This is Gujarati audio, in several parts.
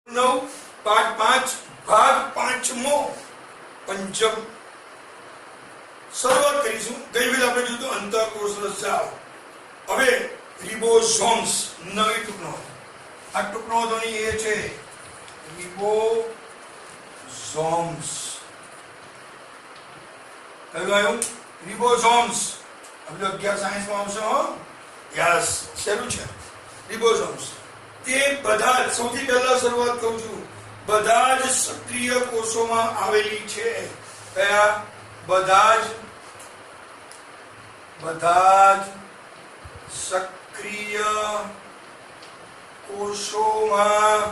9 પાઠ 5 ભાગ 5મો પંચમ શરૂઆત કરીશું. ગઈ વખતે આપણે જોયું અંતઃકોષ રસાળ. હવે રિબોસોમ્સ નવી ટૂંકનો. આ ટૂંકનો ધ્વનિ એ છે રિબોસોમ્સ. કયું આવ્યું? રિબોસોમ્સ. આપણે 11 સાયન્સમાં આવશે હો. યસ, શરૂ છે રિબોસોમ્સ. તે બધા સૌથી પહેલા શરૂઆત કરું છું, બધા જ સક્રિય કોષોમાં આવેલી છે. કયા? બધા જ સક્રિય કોષોમાં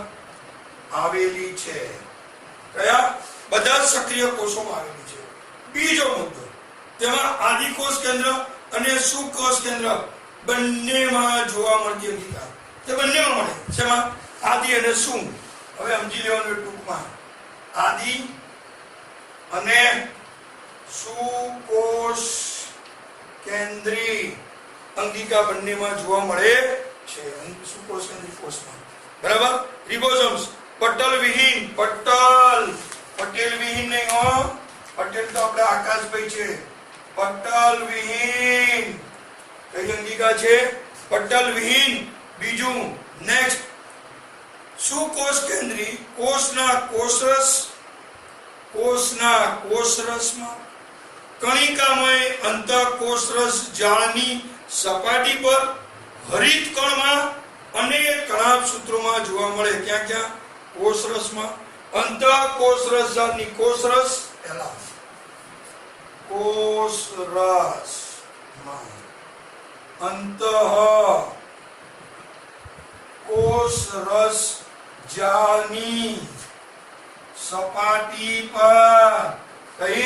આવેલી છે. કયા? બધા જ સક્રિય કોષોમાં આવેલી છે. બીજો મુદ્દો, તેમાં આદિકોષ કેન્દ્ર અને સુકોષ કેન્દ્ર બંનેમાં જોવા મળતી અંગિકા. તે બંનેમાં મળે. શેમાં? આદિ અને શું. હવે સમજી લેવાનું ટૂંકમાં. આદિ અને સુકોષ કેન્દ્રી અંગિકા બંનેમાં જોવા મળે છે. સુકોષ કેન્દ્રી કોષમાં. બરાબર. રિબોસોમ્સ પટલ વિહીન. પટેલ વિહીન નહીં હો. પટેલ તો આપણા આકાશભાઈ છે. પટલ વિહીન કઈ અંગિકા છે? પટલ વિહીન. બીજું નેક્સ્ટ, સુકોષ કેન્દ્રી કોષના કોષરસમાં કણિકામય અંતઃકોષરસ જાળની સપાટી પર હરિત કણમાં અને કણાભ સૂત્રોમાં જોવા મળે. ક્યાં ક્યાં? કોષરસમાં. અંતઃકોષરસ જાળની કોષરસ પહેલા કોષરસમાં કોષરસ જાળની સપાટી પર. કઈ?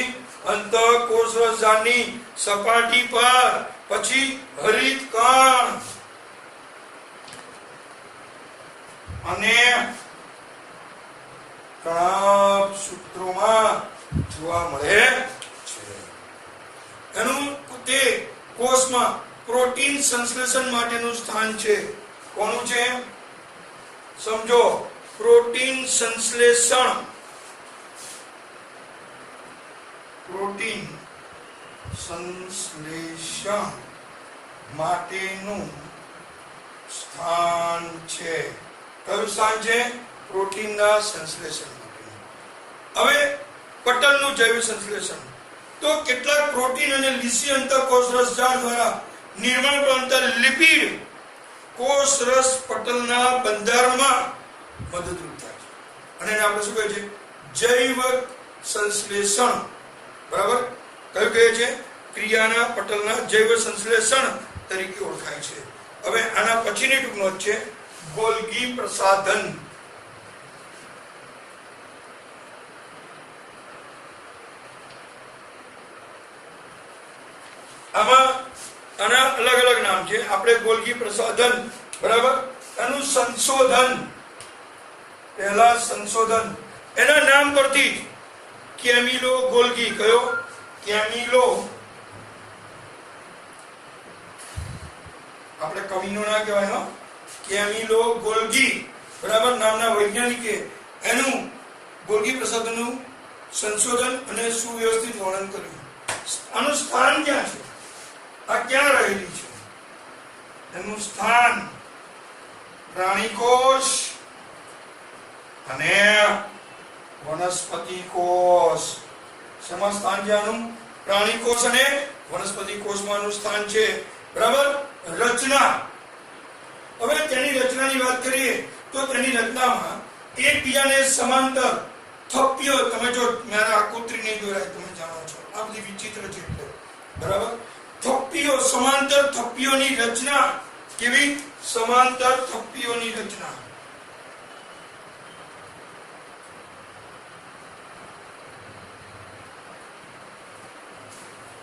અંતઃકોષરસ જાળની સપાટી પર. પછી હરિત કણ અને કણાભ સૂત્રોમાં જોવા મળે છે. એનું તે કોષમાં પ્રોટીન સંશ્લેષણ માટેનું સ્થાન છે. કોનું છે? સમજો. પ્રોટીન સંશ્લેષણ માટેનું સ્થાન છે. કયું સ્થાન છે? પ્રોટીનના સંશ્લેષણ માટેનું. હવે પટલનું જૈવિક સંશ્લેષણ. તો કેટલાક પ્રોટીન અને લીસી અંતઃકોષરસ જાળ દ્વારા નિર્માણ પામતા લિપિડ કોષરસ પટલના બંધારણમાં મદદરૂપ થાય છે. અને એને આપણે શું કહે છે? જૈવ સંશ્લેષણ. બરાબર. કયું કહે છે? ક્રિયાના પટલના જૈવ સંશ્લેષણ તરીકે ઓળખાય છે. હવે આના પછીની ટૂંકનો છે ગોલ્ગી પ્રસાધન. આમાં આના અલગ અલગ નામ છે. આપણે ગોલ્ગી પ્રસાધન. બરાબર. એનું સંશોધન, પહેલા સંશોધન એના નામ પરથી કેમિલો ગોલ્ગી. કયો? કેમિલો. આપણે કવિનો ના કહેવાય હો. Camillo Golgi. બરાબર. નામના વૈજ્ઞાનિકે એનું ગોલ્ગી પ્રસાધનનું સંશોધન અને સુવ્યવસ્થિત વર્ણન કર્યું. આનું સ્થાન ક્યાં છે? આ ક્યાં રહેલી છે? એનું સ્થાન પ્રાણી કોષ અને વનસ્પતિ કોષ. શેમાં સ્થાન છે આનું? પ્રાણી કોષ અને વનસ્પતિ કોષમાં આનું સ્થાન છે. બરાબર. રચના. હવે તેની રચનાની વાત કરીએ તો તેની રચનામાં એકબીજાને સમાંતર થપ્પીઓ. તમે જો મારા આકૃતિ નહીં દોરાય, તમે જાણો છો આ બધી વિચિત્ર છે. બરાબર. થપ્પીઓ, સમાંતર થપ્પીઓની રચના. કેવી? સમાંતર થપ્પીઓની રચના.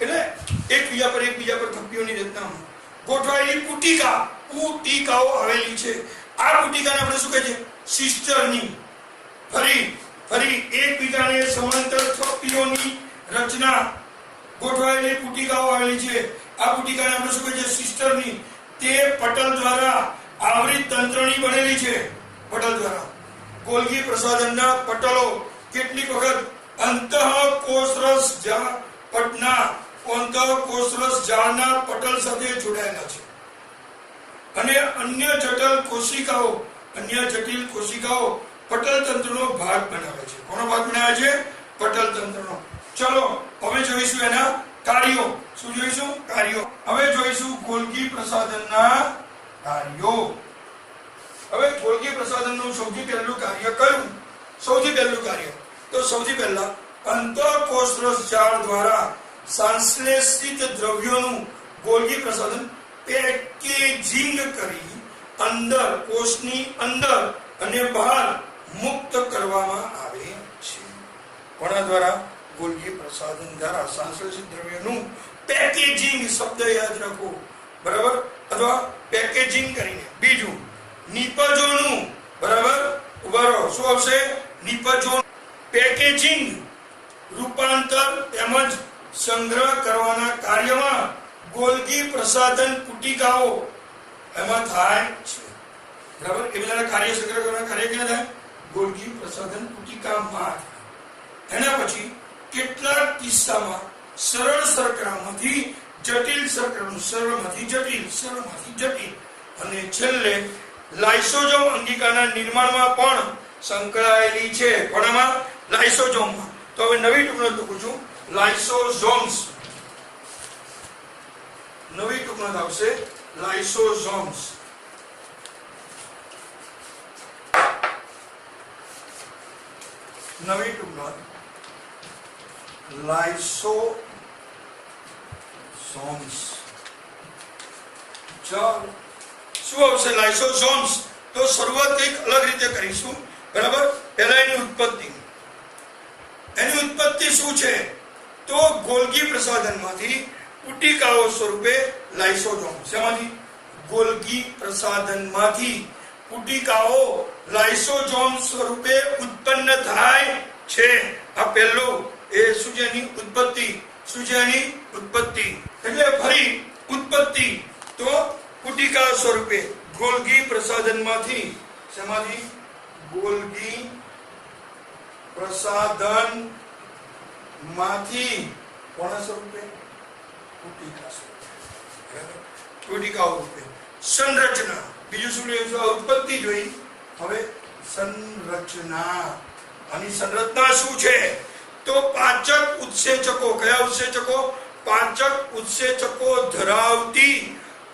એટલે એકબીજા પર થપ્પીઓની રચનામાં ગોઠવાયેલી પુટિકાઓ આવેલી છે. આ પુટિકાને આપણે શું કહે છે? સિસ્ટરની. ફરી એકબીજાને સમાંતર થપ્પીઓની રચના ગોઠવાયેલી પુટિકાઓ આવેલી છે. આ પુટિકાને આપણે શું કહે છે? સિસ્ટરની. તે પટલ દ્વારા આવૃત તંત્રની બનેલી છે. પટલ દ્વારા ગોલ્ગી પ્રસાધનના પટલો કેટલીક વખત અંતઃકોષરસ પટના અંતઃકોષરસ જાળના પટલ સાથે જોડાયેલા છે અને અન્ય જટિલ કોશિકાઓ પટલ તંત્રનો ભાગ બનાવે છે. કોનો ભાગ બનાવે છે? પટલ તંત્રનો. ચલો હવે જોઈશું એના કાર્યો. શું જોઈશું? કાર્યો. હવે જોઈશું ગોલ્ગી પ્રસાધનના કાર્યો. હવે ગોલ્ગી પ્રસાધનનું સૌથી પહેલું કાર્ય કયું? સૌથી પહેલા અંતઃકોષરસ જાળ દ્વારા સંશ્લેષિત દ્રવ્યોનું ગોલ્ગી પ્રસાધન પેકેજિંગ કરી અંદર કોષની અંદર અને બહાર મુક્ત કરવામાં આવે છે. કોના દ્વારા? ગોલ્ગી પ્રસાધન દ્વારા સંશ્લેષિત દ્રવ્યોનું પેકેજિંગ. શબ્દ યાદ રાખો, બરાબર? અથવા પેકેજિંગ કરીને. બીજું નિપજોનું, બરાબર? ઉભા રહો. શું આવશે? નિપજો. પેકેજિંગ, રૂપાંતર તેમજ સંગ્રહ કરવાના કાર્યમાં ગોલ્ગી પ્રસાધન પુટિકાઓ એમાં થાય છે, બરાબર? એ બધાના કાર્ય સંગ્રહ કરવાના કાર્ય ક્યાં થાય? ગોલ્ગી પ્રસાધન પુટિકામાં. એના પછી કેટલાક કિસ્સામાં સરળ શર્કરામાંથી જટિલ શર્કરાનું, સરળમાંથી જટિલ અને છેલ્લે લાઇસોસોમ અંગિકાના નિર્માણમાં પણ સંકળાયેલી છે. કોનામાં? લાઇસોસોમમાં. તો હવે નવી ટૂંકનોટ લખું છું. લાઇસોસોમ્સ. નવી ટૂંકનોટ આવશે લાઇસોસોમ્સ. નવી ટૂંકનોટ લાઇસોસોમ્સ. ચાલો શું આવશે? લાઇસોસોમ્સ. તો શરૂઆત કંઈક અલગ રીતે કરીશું, બરાબર? પહેલા એની ઉત્પત્તિ શું છે? તો ગોલ્ગી પ્રસાધનમાંથી પુટિકાઓ સ્વરૂપે લાઇસોસોમ. શેમાંથી? ગોલ્ગી પ્રસાધનમાંથી પુટિકાઓ લાઇસોસોમ સ્વરૂપે ઉત્પન્ન થાય છે. આ પહેલું એ શું છે? એની ઉત્પત્તિ. શું છે એની ઉત્પત્તિ? એટલે ફરી ઉત્પત્તિ તો પુટિકા સ્વરૂપે ગોલ્ગી પ્રસાધનમાંથી. શેમાંથી? ગોલ્ગી પ્રસાધનમાંથી કોના સ્વરૂપે? પુટિકા સ્વરૂપે, પુટિકાઓ રૂપે. સંરચના. બીજું શું લેવું? ઉત્પત્તિ જોઈ. હવે સંરચના. આની સંરચના શું છે? તો પાચક ઉત્સેચકો. કયા ઉત્સેચકો? પાચક ઉત્સેચકો ધરાવતી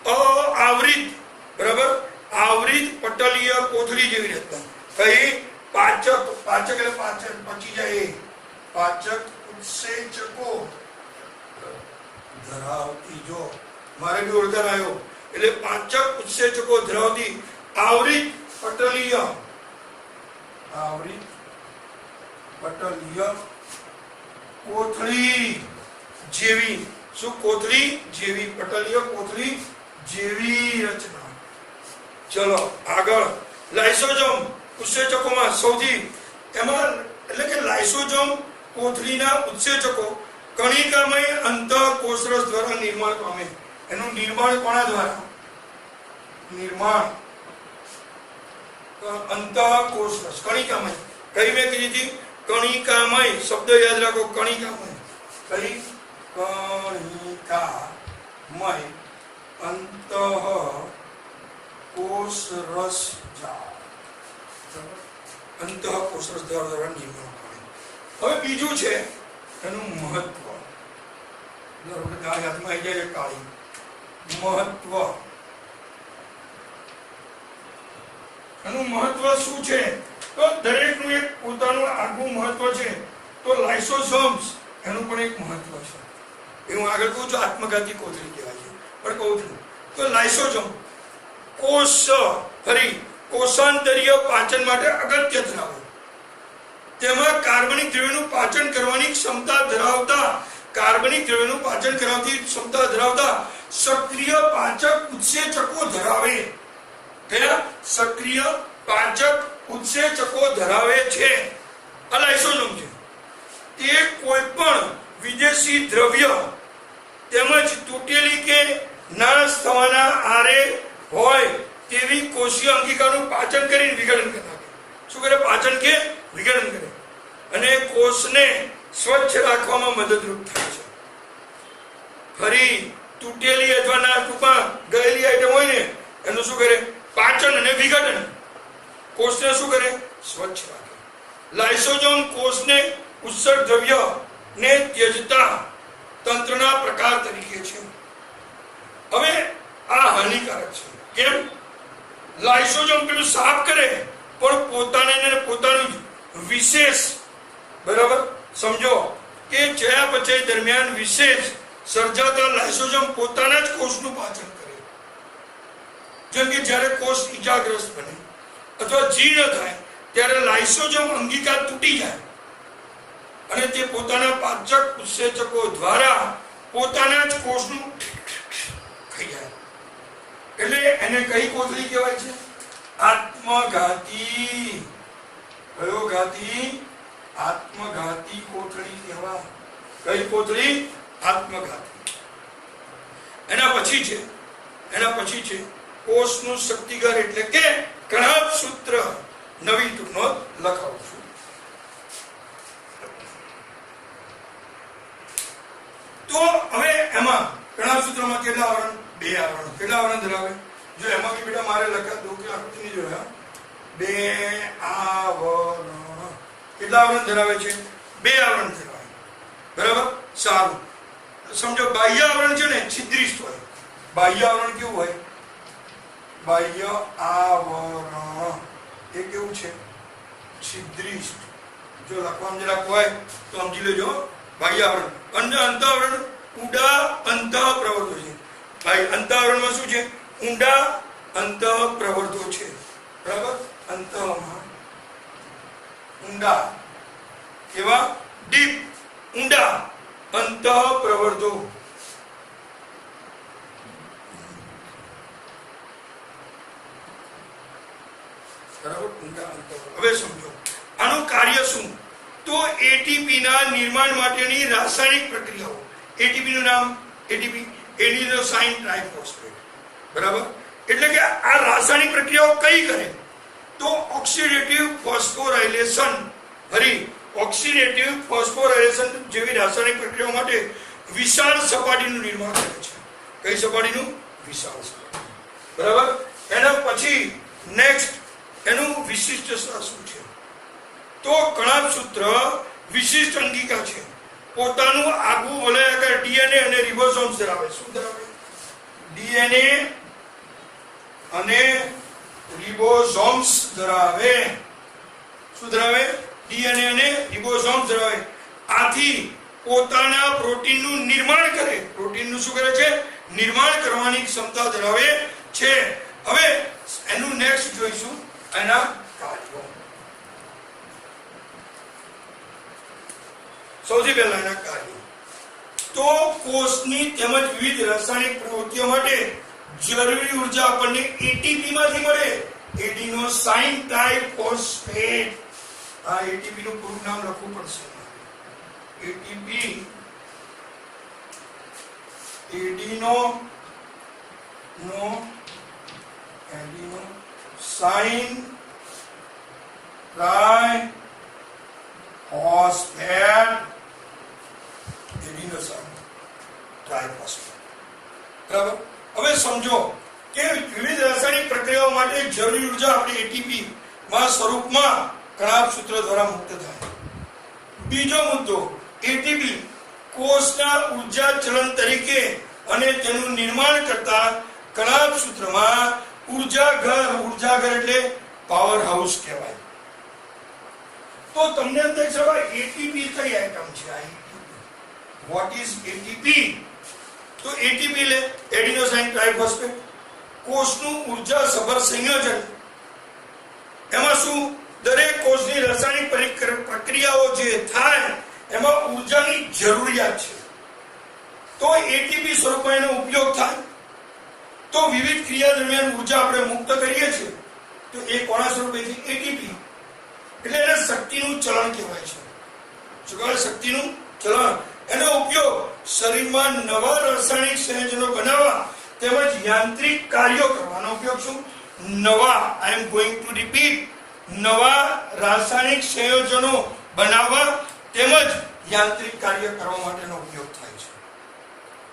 આવૃત, બરાબર? આવૃત પટલીય કોથળી જેવી રચના. કઈ? પાચક એટલે પાચક પચી જાય. પાચક ઉત્સેચકો ધરાવતી. જો મારે બી ઓળખાણ આવ્યો. એટલે પાચક ઉત્સેચકો ધરાવતી આવૃત પટલીય કોથળી જેવી. શું? કોથળી જેવી. પટલીય કોથળી જેવી રચના. ચલો આગળ. લાઇસોસોમ ઉત્સેચકોમાં સૌથી એમાં એટલે કે લાઇસોસોમ કોથળીના ઉત્સેચકો કણિકામય અંતઃકોષરસ દ્વારા નિર્માણ પામે. એનું નિર્માણ કોના દ્વારા? અંતઃકોષરસ. કણિકામય. કઈ મેં કીધી હતી? કણિકામય. શબ્દ યાદ રાખો. કણિકામય. કઈ? કણિકામય અંતઃકોષરસ જાળ. અંતઃકોષરસ દ્વારા નિર્માણ પામે. હવે બીજું છે એનું મહત્વ. હાથમાં આવી જાય કાળી. મહત્વ. એનું મહત્વ શું છે? તો દરેકનું એક પોતાનું આગવું મહત્વ છે. તો લાઇસોસોમ્સ એનું પણ એક મહત્વ છે. એ હું આગળ કહું છું. આત્મઘાતી કોથળી કહેવાય છે, પણ કહું છું. તો લાઇસોસોમ કોષાંતરીય પાચન માટે અગત્ય ધરાવે. તેમાં કાર્બનિક દ્રવ્યનું પાચન કરવાની ક્ષમતા ધરાવતા સક્રિય પાચક ઉત્સેચકો ધરાવે. કયા? સક્રિય પાચક ઉત્સેચકો ધરાવે છે. આ લાઇસોસોમ છે. તે કોઈ પણ વિદેશી દ્રવ્ય તેમજ તૂટેલી કે નાશ થવાના આરે હોય તેવી કોષીય અંગિકાનું પાચન કરીને વિઘટન કરી નાખે. શું શું કરે? પાચન કે વિઘટન કરે અને કોષને સ્વચ્છ રાખવામાં મદદરૂપ થાય છે. ફરી તૂટેલી અથવા ના ટૂંકમાં ગયેલી આઈટમ હોય ને એનું શું કરે? પાચન અને વિઘટન. કોષને શું કરે? સ્વચ્છ રાખે. લાઇસોસોમ કોષને ઉત્સર્ગ દ્રવ્ય ને ત્યજતા તંત્રના પ્રકાર તરીકે છે. હવે આ હાનિકારક છે. કેમ? લાઇસોસોમ પેલું સાફ કરે પણ પોતાનું વિશેષ, બરાબર સમજો કે ચયાપચય દરમિયાન વિશેષ સર્જાતા લાઇસોસોમ પોતાના જ કોષનું પાચન કરે. જેમ કે જ્યારે કોષ ઈજાગ્રસ્ત બને અથવા જીર્ણ થાય ત્યારે લાઇસોસોમ અંગિકા તૂટી જાય અને તે પોતાના પાચક ઉત્સેચકો દ્વારા પોતાના જ કોષનું ખાઈ જાય. એટલે એને કઈ કોથળી કહેવાય છે? આત્મઘાતી. કયો ઘાતી? આત્મઘાતી કોથળી કહેવાય. કઈ કોથળી? આત્મઘાતી. એના પછી છે કોષનું શક્તિઘર એટલે કે કણાભ સૂત્ર. નવી ટૂંકનોંધ લખાવું છું. તો હવે એમાં કણાભ સૂત્રમાં કેટલા આવરણ? 2 આવરણ. કેટલા આવરણ ધરાવે? જો એમાં બી બેટા મારે લખા દો કે આકૃતિ નહીં જોયા. 2 આવરણ. કેટલા આવરણ ધરાવે છે? 2 આવરણ ધરાવે. બરાબર, સારું. સમજો બાહ્ય આવરણ છે ને છિદ્રિષ્ટ હોય. બાહ્ય આવરણ કેવું હોય? બાહ્ય આવરણ એ કેવું છે? છિદ્રિષ્ટ. જો લખવામાં જરાક હોય તો સમજી લેજો. બાહ્ય આવરણ અને અંતઃઆવરણ ઊંડા અંતઃપ્રવર્તો છે. ભાઈ અંતઃઆવરણમાં શું છે? ઊંડા અંતઃપ્રવર્તો છે. બરાબર, અંતઃમાં ઊંડા, કેવા? ડીપ, ઊંડા અંતઃપ્રવર્તો. બરાબર, ઊંડા અંતઃપ્રવર્તો. હવે સમજો આનું કાર્ય શું? તો એટીપી ના નિર્માણ માટેની રાસાયણિક પ્રક્રિયાઓ. એટીપી નું નામ એટીપી, એડિનોસાઇન ટ્રાઇફોસ્ફેટ. બરાબર, એટલે કે આ રાસાયણિક પ્રક્રિયાઓ કઈ કરે? તો ઓક્સિડેટિવ ફોસ્ફોરાયલેશન. ઓક્સિડેટિવ ફોસ્ફોરાયલેશન જેવી રાસાયણિક પ્રક્રિયાઓ માટે વિશાળ સપાટીનું નિર્માણ કરે છે. કઈ સપાટીનું? વિશાળ સપાટી. બરાબર. એના પછી નેક્સ્ટ એનું વિશિષ્ટ શું છે? તો કણાભ સૂત્ર વિશિષ્ટ અંગિકા છે. પોતાનું આગવું વલયાકાર ડીએનએ અને રિબોસોમ્સ ધરાવે. શું ધરાવે? ડીએનએ અને રિબોસોમ્સ ધરાવે. શું ધરાવે? ડીએનએ અને રિબોસોમ્સ ધરાવે. આથી પોતાના પ્રોટીનનું નિર્માણ કરે. પ્રોટીનનું શું કરે છે? નિર્માણ કરવાની ક્ષમતા ધરાવે છે. હવે એનું નેક્સ્ટ જોઈશું એના કાર્યો. સૌથી પહેલા એના કાર્યો. તો કોષની તેમજ વિવિધ રાસાયણિક પ્રવૃત્તિઓ માટે જરૂરી ઉર્જા આપણને એટીપી માંથી મળે. Adenosine triphosphate. આ એટીપી નું પૂરું નામ લખવું પડશે. ATP adenosine triphosphate. બરાબર. હવે સમજો કે વિવિધ રાસાયણિક પ્રક્રિયાઓ માટે જરૂરી ઉર્જા આપણી એટીપી માં સ્વરૂપમાં કણાભ સૂત્ર દ્વારા મુક્ત થાય. બીજો મુદ્દો, એટીપી કોષના ઉર્જા ચલણ તરીકે અને તેનું નિર્માણ કરતા કણાભ સૂત્રમાં ઉર્જાઘર એટલે પાવર હાઉસ કહેવાય. તો તમને એમ થાય સવાલ એટીપી કઈ આઇટમ છે? What is ATP? તો એટીપી એટલે એડિનોસાઇન ટ્રાઇફોસ્ફેટ. કોષનું ઉર્જા સભર સંયોજન. એમાં શું? દરેક કોષની રાસાયણિક પ્રક્રિયાઓ જે થાય એમાં ઉર્જાની જરૂરિયાત છે. તો એટીપી સ્વરૂપમાં એનો ઉપયોગ થાય. તો વિવિધ ક્રિયા દરમિયાન ઉર્જા આપણે મુક્ત કરીએ છીએ તો એ કોના સ્વરૂપેથી? એટીપી. એટલે એને શક્તિનું ચલણ કહેવાય છે. શું કહેવાય? શક્તિનું ચલણ. એનો ઉપયોગ શરીરમાં નવા રાસાયણિક સંયોજનો બનાવવા તેમજ યાંત્રિક કાર્યો કરવાનો ઉપયોગ. શું? નવા, આઈ એમ ગોઈંગ ટુ રિપીટ, નવા રાસાયણિક સંયોજનો બનાવવા તેમજ યાંત્રિક કાર્ય કરવા માટેનો ઉપયોગ થાય છે.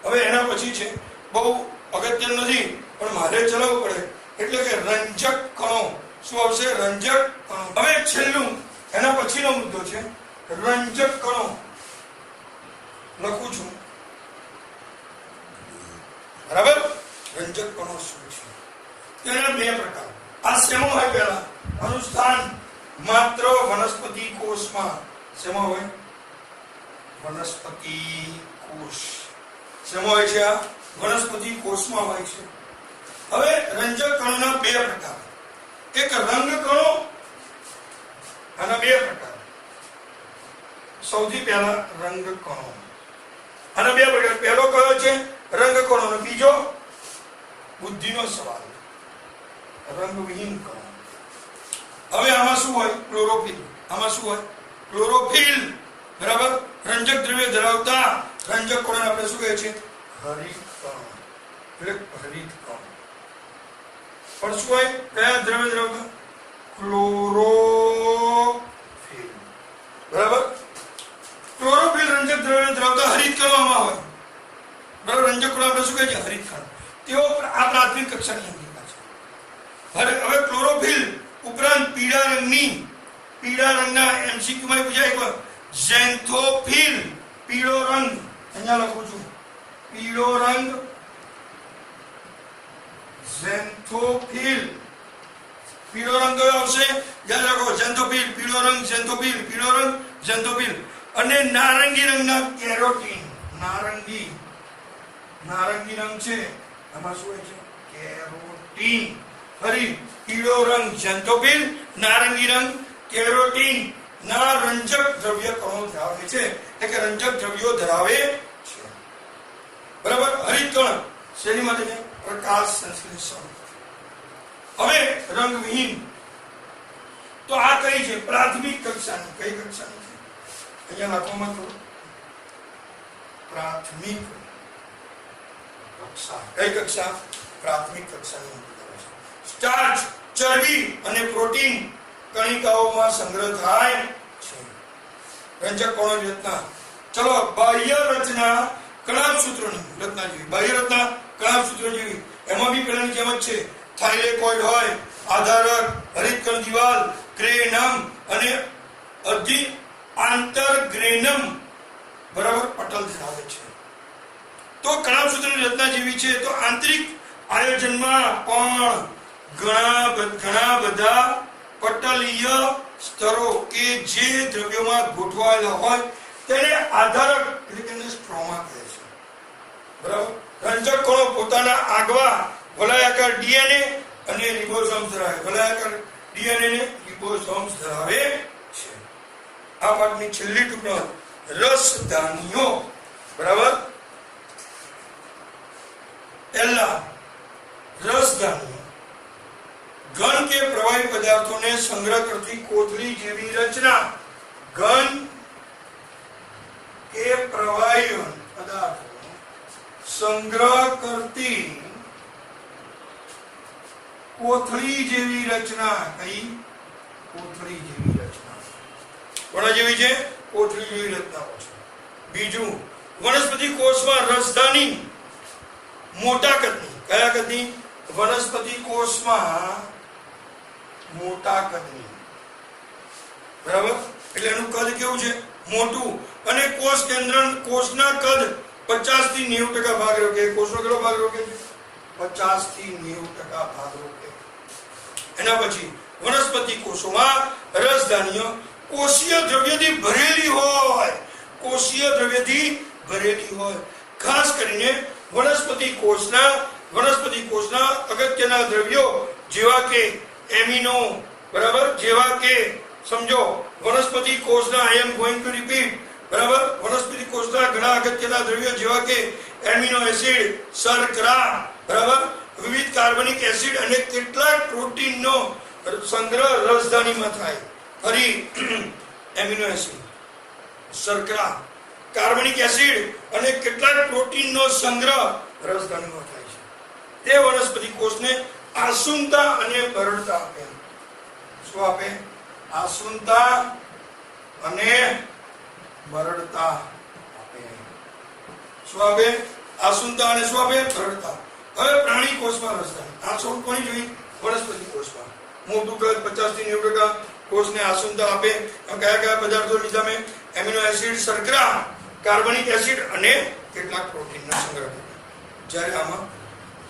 હવે એના પછી છે બહુ અગત્યનું નથી પણ મારે ચલાવવું પડે એટલે કે રંજક કણો. શું આવશે? રંજક કણો. હવે છેલ્લું એના પછીનો મુદ્દો છે રંજક કણો. લખું છું, બરાબર? રંજક કણો શું છે? તેના બે પ્રકાર. આ શેમાં હોય? પહેલા અનુસ્થાન માત્ર વનસ્પતિ કોષમાં. શેમાં હોય? વનસ્પતિ કોષ. શેમાં હોય છે? આ વનસ્પતિ કોષમાં હોય છે. હવે રંજક કણોના બે પ્રકાર. એક રંગ કણો, આના બે પ્રકાર. સૌથી પહેલા રંગ કણો. આના બે પ્રકાર. પહેલો કયો છે? રંગ કણો. અને બીજો બુદ્ધિનો સવાલ, રંગવિહીન કણો. હવે આમાં શું હોય? ક્લોરોફિલ. આમાં શું હોય? ક્લોરોફિલ. બરાબર? રંજક દ્રવ્ય ધરાવતા રંજક કણોને આપણે શું કહે છે? હરિત કણો. એટલે હરિત કણો. પણ શું હોય? કયા દ્રવ્ય ધરાવતા? ક્લોરોફિલ. બરાબર? ક્લોરોફિલ રંજક દ્રવ્ય ધરાવતા હરિત કણોમાં હોય. બરાબર? રંજક કણો આપણે શું કહે છે? હરિત કણો. તેઓ આ પ્રાથમિક કક્ષાની અંગિકા છે. હવે ક્લોરોફિલ ઉપરાંત પીળા રંગના એમસીક્યુ માં પૂછાય એક ઝેન્થોફિલ. પીળો રંગ, અહીંયા લખું છું, પીળો રંગ, ઝેન્થોફિલ. પીળો રંગ કયો આવશે? યાદ રાખો, ઝેન્થોફિલ. પીળો રંગ, ઝેન્થોફિલ. પીળો રંગ, ઝેન્થોફિલ. અને નારંગી રંગના કેરોટીન. નારંગી રંગ છે, આમાં શું હોય છે? કેરોટીન. ફરી પીળો રંગ ઝેન્થોફિલ, નારંગી રંગ કેરોટીન ના રંજક દ્રવ્ય કણો ધરાવે છે, એટલે કે રંજક દ્રવ્યો ધરાવે છે. બરાબર? હરિત કણ શેની માટે છે? પ્રકાશ સંશ્લેષણ. હવે રંગવિહીન. તો આ કઈ છે? પ્રાથમિક કક્ષાની. કઈ કક્ષાની છે? અહીંયા લખવામાં થોડું પ્રાથમિક કક્ષા. કઈ કક્ષા? પ્રાથમિક કક્ષાની. સ્ટાર્ચ, ચરબી અને પ્રોટીન કણિકાઓમાં સંગ્રહ થાય છે. રંજક કણોની રચના. ચલો, બાહ્ય રચના કણાભસૂત્રોની રચના જેવી. બાહ્ય રચના કણાભસૂત્રો જેવી. એમાં બી પેલાની જેમ જ છે. થાઇલેકોઇડ હોય, આધારક, હરિતકણ દિવાલ, ગ્રેનમ અને આંતરગ્રેનમ બરાબર પટલ ધરાવે છે. તો કણાભસૂત્રોની રચના જેવી છે. તો આંતરિક આયોજનમાં પણ ઘણા બધા પટલીય સ્તરો કે જે દ્રવ્યોમાં ગોઠવાયેલા હોય તેને આધારક એટલે કે સ્ટ્રોમા કહે છે. બરાબર? રંજક કણો પોતાના આગવા વલયાકાર ડીએનએ અને રિબોસોમ્સ ધરાવે. વલયાકાર ડીએનએ ને રિબોસોમ્સ ધરાવે છે. આ પાઠની છેલ્લી ટૂંકમાં રસધાનીઓ. બરાબર? પહેલા રસધાનીઓ ઘન કે પ્રવાહી પદાર્થોને સંગ્રહ કરતી કોથળી જેવી રચના. ઘન કે પ્રવાહી પદાર્થો સંગ્રહ કરતી કોથળી જેવી રચના. કઈ? કોથળી જેવી રચના. કોના જેવી છે? કોથળી જેવી રચનાઓ છે. બીજું, વનસ્પતિ કોષમાં રસધાની મોટા કદની. કયા કદની? વનસ્પતિ કોષમાં મોટા કદની. બરાબર? એટલે એનું કદ કેવું છે? મોટું. અને કોષ કેન્દ્ર કોષના કદ 50 થી 90% ભાગ રોકે. કોષનો કેટલો ભાગ રોકે છે? 50 થી 90% ભાગ રોકે. એના પછી વનસ્પતિ કોષોમાં રસધાનીઓ કોષીય દ્રવ્યથી ભરેલી હોય. કોષીય દ્રવ્યથી ભરેલી હોય. ખાસ કરીને વનસ્પતિ કોષના અગત્યના દ્રવ્યો જેવા કે એમિનો. બરાબર? જેવા કે સમજો વનસ્પતિ કોષના, આઈ એમ ગોઈંગ ટુ રિપીટ. બરાબર? વનસ્પતિ કોષના ઘણા અગત્યના દ્રવ્યો જેવા કે એમિનો એસિડ, શર્કરા, બરાબર, વિવિધ કાર્બનિક એસિડ અને કેટલાક પ્રોટીનનો સંગ્રહ રસધાનીમાં થાય. ફરી એમિનો એસિડ, શર્કરા, કાર્બનિક એસિડ અને કેટલાક પ્રોટીનનો સંગ્રહ રસધાનીમાં થાય છે. તે વનસ્પતિ કોષને આસુમતા અને બરડતા આપે. શું શું આપે? આસુનતા અને બરડતા આપે. શું આપે? આસુનતા અને શું આપે? બરડતા. હવે પ્રાણી કોષમાં રસધાની. આ છોડ કોની જોઈ? વનસ્પતિ કોષમાં. મોટું કદ 50 થી 90% કોષને આસુનતા આપે. કયા કયા પદાર્થો લીધા મેં? એમિનો એસિડ, શર્કરા, કાર્બનિક એસિડ અને કેટલાક પ્રોટીનનો સંગ્રહ કરે. જ્યારે આમાં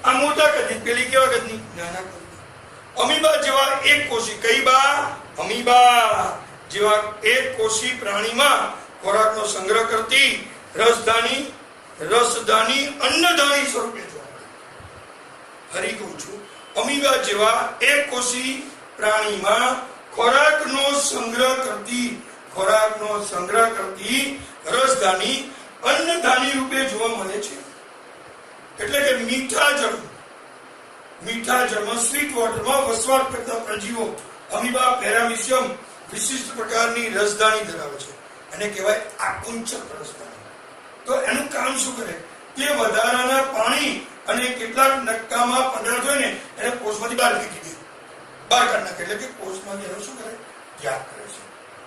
આ મોટા કદની, પેલી કેવા કદની? નાના કદની. અમીબા જેવા એક કોષી, કઈ બા? અમીબા જેવા એક કોષી પ્રાણીમાં ખોરાકનો સંગ્રહ કરતી રસધાની અન્નધાની સ્વરૂપે જોવા મળે. ફરી કહું છું, અમીબા જેવા એક કોષી પ્રાણીમાં ખોરાકનો સંગ્રહ કરતી રસધાની અન્નધાની રૂપે જોવા મળે છે. એટલે કે મીઠા જળમાં સ્વીટ વોટરમાં વસવાટ કરતા પ્રજીવો અમીબા પેરામિશિયમ વિશિષ્ટ પ્રકારની રસધાની ધરાવે છે. એને કહેવાય આકુંચક રસધાની. તો એનું કામ શું કરે? કે વધારાના પાણી અને કેટલાક નક્કામાં પદાર્થ હોય ને એને કોષમાંથી બહાર ફેંકી દે, બહાર કાઢી નાખે. એટલે કે કોષમાંથી એનું શું કરે? ત્યાગ કરે છે.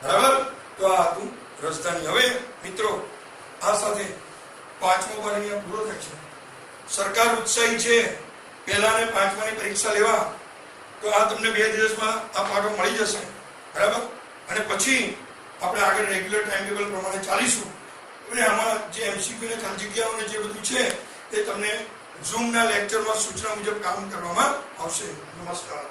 બરાબર? તો આ હતું રસધાની. હવે મિત્રો, આ સાથે 5મો ભાગ અહીંયા પૂરો થાય છે. સરકાર ઉત્સાહી છે પહેલા ને 5માની પરીક્ષા લેવા, તો આ તમને 2 દિવસમાં આ પાઠો મળી જશે. બરાબર? અને પછી આપણે આગળ રેગ્યુલર ટાઈમ ટેબલ પ્રમાણે ચાલીશું. અને આમાં જે MCQ ને ખાલી જગ્યાઓને જે બધું છે તે તમને ઝૂમના લેક્ચરમાં સૂચના મુજબ કામ કરવામાં આવશે. નમસ્કાર.